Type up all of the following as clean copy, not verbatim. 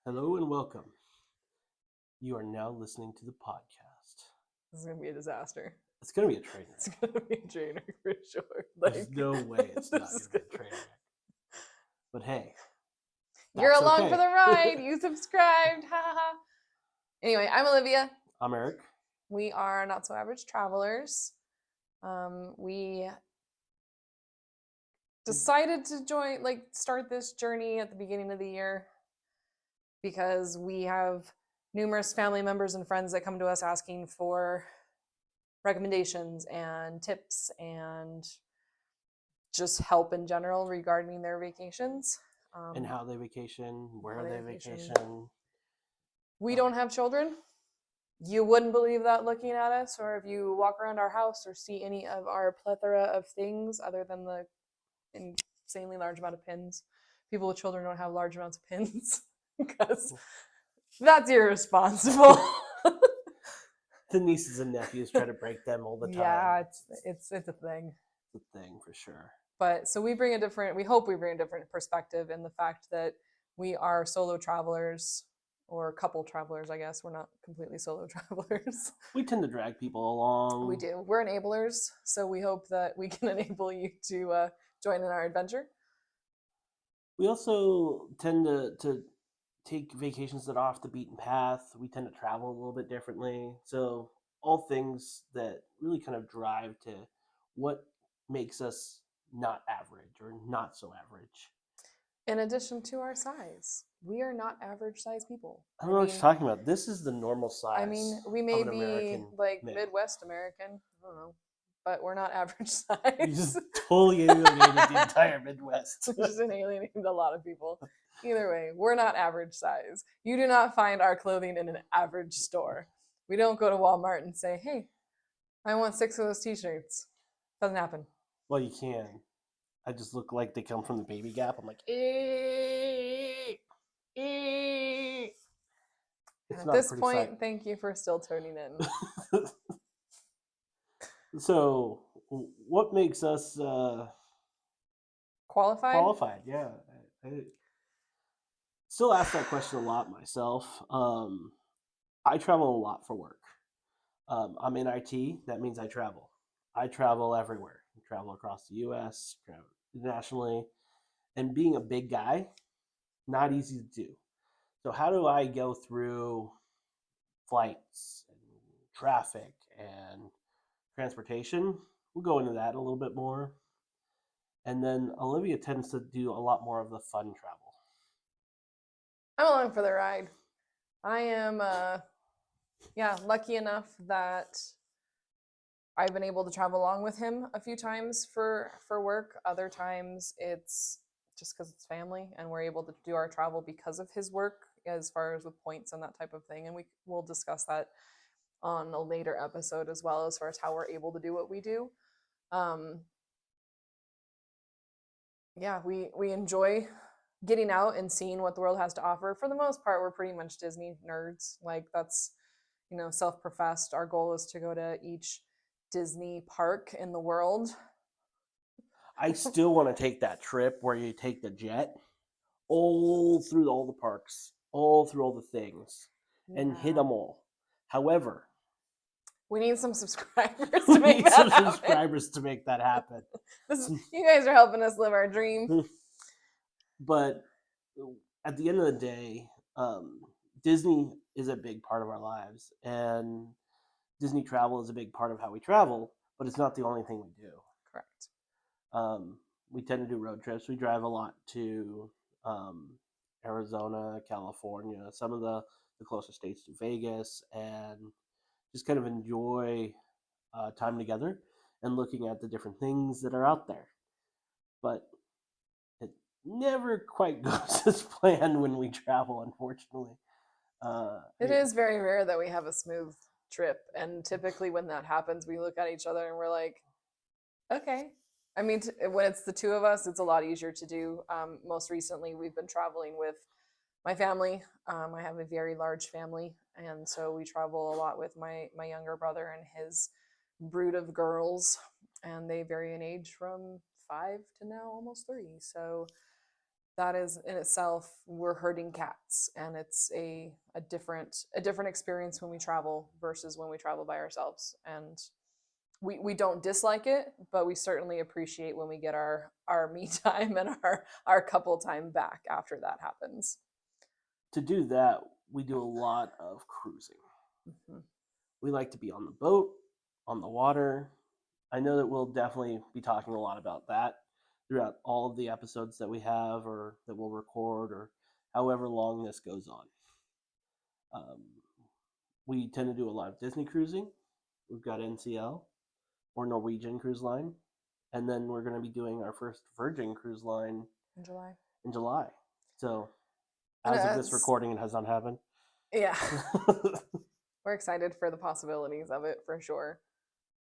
Hello and welcome. You are now listening to the podcast. This is gonna be a disaster. It's going to be a train It's wreck. gonna be a train wreck for sure. There's no way it's not this is going to be a train wreck. But hey, You're that's along for okay. the ride. You subscribed. Ha ha ha. Anyway, I'm Olivia. I'm Eric. We are not so average travelers. We decided to start this journey at the beginning of the year because we have numerous family members and friends that come to us asking for recommendations and tips and just help in general regarding their vacations. And how they vacation, where they vacation. We don't have children. You wouldn't believe that looking at us, or if you walk around our house or see any of our plethora of things other than the insanely large amount of pins. People with children don't have large amounts of pins because that's irresponsible. The nieces and nephews try to break them all the time. Yeah, it's a thing. It's a thing for sure. But so we hope we bring a different perspective in the fact that we are solo travelers or couple travelers, I guess. We're not completely solo travelers. We tend to drag people along. We do. We're enablers, so we hope that we can enable you to join in our adventure. We also tend to take vacations that are off the beaten path. We tend to travel a little bit differently. So all things that really kind of drive to what makes us not average or not so average. In addition to our size, we are not average size people. I don't know what you're talking about. This is the normal size. I mean, we may be like Midwest American. I don't know. But we're not average size. You just totally alienated the entire Midwest. Just alienated a lot of people. Either way, we're not average size. You do not find our clothing in an average store. We don't go to Walmart and say, hey, I want 6 of those t-shirts. Doesn't happen. Well, you can. I just look like they come from the Baby Gap. I'm like, eh, eh. At this point, thank you for still tuning in. So, what makes us qualified? Qualified, yeah. I still ask that question a lot myself. I travel a lot for work. I'm in IT. That means I travel. I travel everywhere. I travel across the U.S., travel internationally, and being a big guy, not easy to do. So how do I go through flights and traffic and transportation? We'll go into that a little bit more. And then Olivia tends to do a lot more of the fun travel. I'm along for the ride. I am, lucky enough that I've been able to travel along with him a few times for work. Other times it's just because it's family and we're able to do our travel because of his work as far as with points and that type of thing. And we will discuss that on a later episode as well as far as how we're able to do what we do. We enjoy getting out and seeing what the world has to offer. For the most part, we're pretty much Disney nerds. Like that's, self-professed. Our goal is to go to each Disney park in the world. I still want to take that trip where you take the jet all through all the parks, all through all the things, and hit them all. However, we need some subscribers to make that happen. You guys are helping us live our dream. But at the end of the day, Disney is a big part of our lives, and Disney travel is a big part of how we travel, but it's not the only thing we do. Correct. We tend to do road trips. We drive a lot to Arizona, California, some of the closer states to Vegas, and just kind of enjoy time together and looking at the different things that are out there. But it never quite goes as planned when we travel, unfortunately. It is very rare that we have a smooth trip, and typically when that happens, we look at each other and we're like, okay. I mean, when it's the two of us, it's a lot easier to do. Most recently, we've been traveling with my family. I have a very large family, and so we travel a lot with my younger brother and his brood of girls, and they vary in age from 5 to now almost 3. So that is in itself, we're herding cats, and it's a different experience when we travel versus when we travel by ourselves. And we don't dislike it, but we certainly appreciate when we get our me time and our couple time back after that happens. To do that, we do a lot of cruising. Mm-hmm. We like to be on the boat, on the water. I know that we'll definitely be talking a lot about that throughout all of the episodes that we have or that we'll record or however long this goes on. Um, we tend to do a lot of Disney cruising. We've got NCL or Norwegian Cruise Line. And then we're going to be doing our first Virgin Cruise Line In July. in July. So, And as of this recording, it has not happened. Yeah. We're excited for the possibilities of it for sure.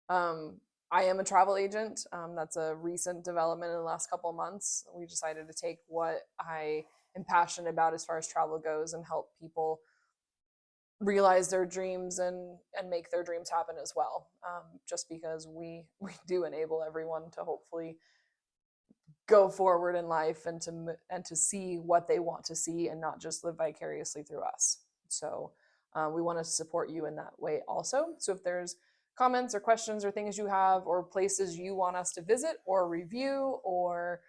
I am a travel agent. That's a recent development in the last couple of months. We decided to take what I am passionate about as far as travel goes and help people realize their dreams and make their dreams happen as well. Just because we do enable everyone to hopefully go forward in life and to see what they want to see and not just live vicariously through us. So we want to support you in that way also. So if there's comments or questions or things you have or places you want us to visit or review or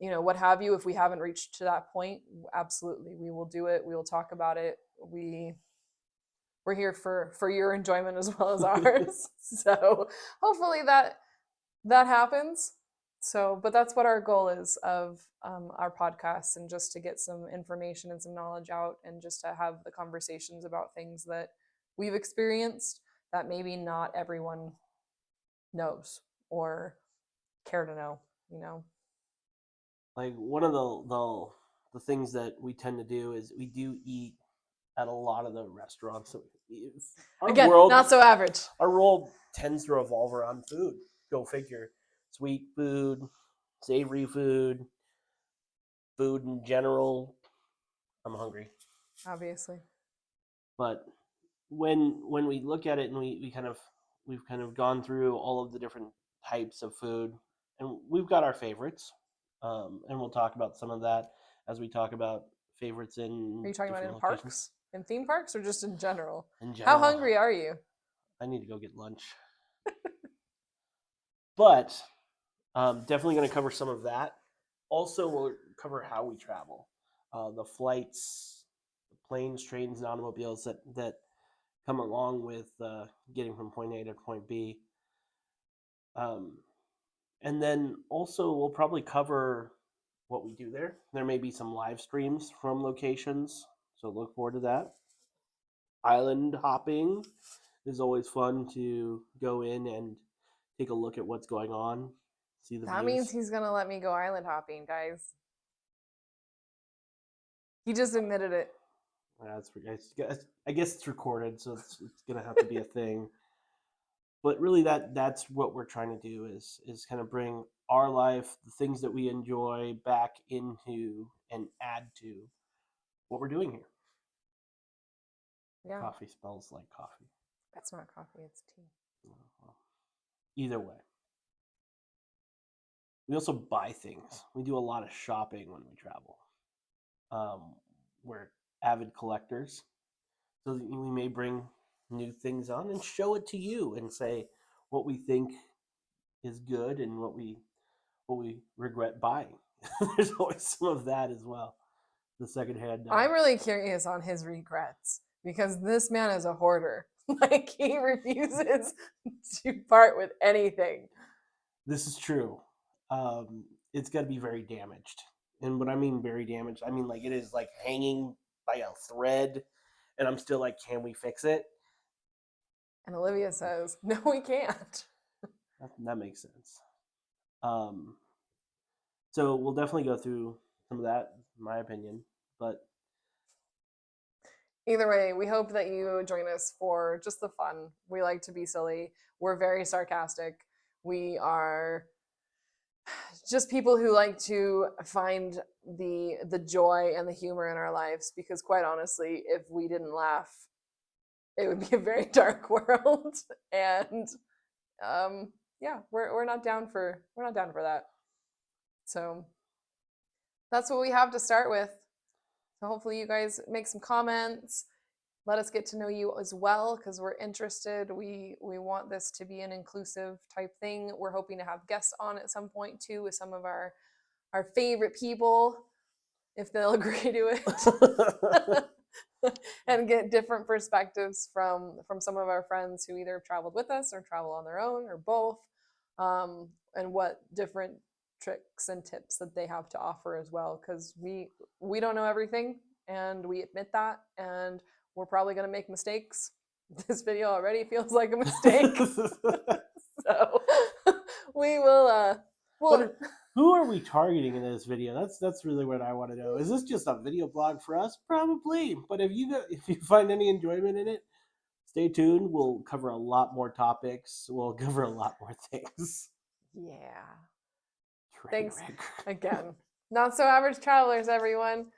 what have you, if we haven't reached to that point, absolutely we will do it. We will talk about it. We're here for your enjoyment as well as ours. So hopefully that happens. So, but that's what our goal is of our podcast, and just to get some information and some knowledge out, and just to have the conversations about things that we've experienced that maybe not everyone knows or care to know. Like one of the things that we tend to do is we do eat at a lot of the restaurants. So Again, not so average. Our world tends to revolve around food. Go figure. Sweet food, savory food, food in general. I'm hungry. Obviously. But when we look at it and we've kind of gone through all of the different types of food, and we've got our favorites, and we'll talk about some of that as we talk about favorites in. Are you talking about in locations. Parks, in theme parks, or just in general? In general. How hungry are you? I need to go get lunch. But definitely going to cover some of that. Also, we'll cover how we travel, the flights, the planes, trains, and automobiles that come along with getting from point A to point B. And then also we'll probably cover what we do there. There may be some live streams from locations, so look forward to that. Island hopping is always fun to go in and take a look at what's going on. See the That views. means he's gonna let me go island hopping, guys. He just admitted it. I guess it's recorded, so it's gonna have to be a thing. But really, that's what we're trying to do is kind of bring our life, the things that we enjoy, back into and add to what we're doing here. Yeah. Coffee smells like coffee. That's not coffee, it's tea. Well, either way. We also buy things. We do a lot of shopping when we travel. We're avid collectors. So we may bring new things on and show it to you and say what we think is good and what we regret buying. There's always some of that as well. The secondhand. I'm really curious on his regrets, because this man is a hoarder. Like, he refuses to part with anything. This is true. It's got to be very damaged. And what I mean very damaged, I mean like it is like hanging by a thread, and I'm still like, can we fix it? And Olivia says, no, we can't. That makes sense. So we'll definitely go through some of that, in my opinion. But either way, we hope that you join us for just the fun. We like to be silly. We're very sarcastic. We are just people who like to find the joy and the humor in our lives, because quite honestly, if we didn't laugh, it would be a very dark world. And yeah, we're not down for that. So that's what we have to start with. So hopefully you guys make some comments. Let us get to know you as well because we're interested. We want this to be an inclusive type thing. We're hoping to have guests on at some point too with some of our favorite people if they'll agree to it. And get different perspectives from some of our friends who either have traveled with us or travel on their own or both, and what different tricks and tips that they have to offer as well, because we don't know everything and we admit that, and we're probably going to make mistakes. This video already feels like a mistake. So we will who are we targeting in this video? That's really what I want to know. Is this just a video blog for us? Probably. But if you find any enjoyment in it, stay tuned. We'll cover a lot more topics. We'll cover a lot more things. yeah. Train Thanks wreck. again. Not so average travelers, everyone.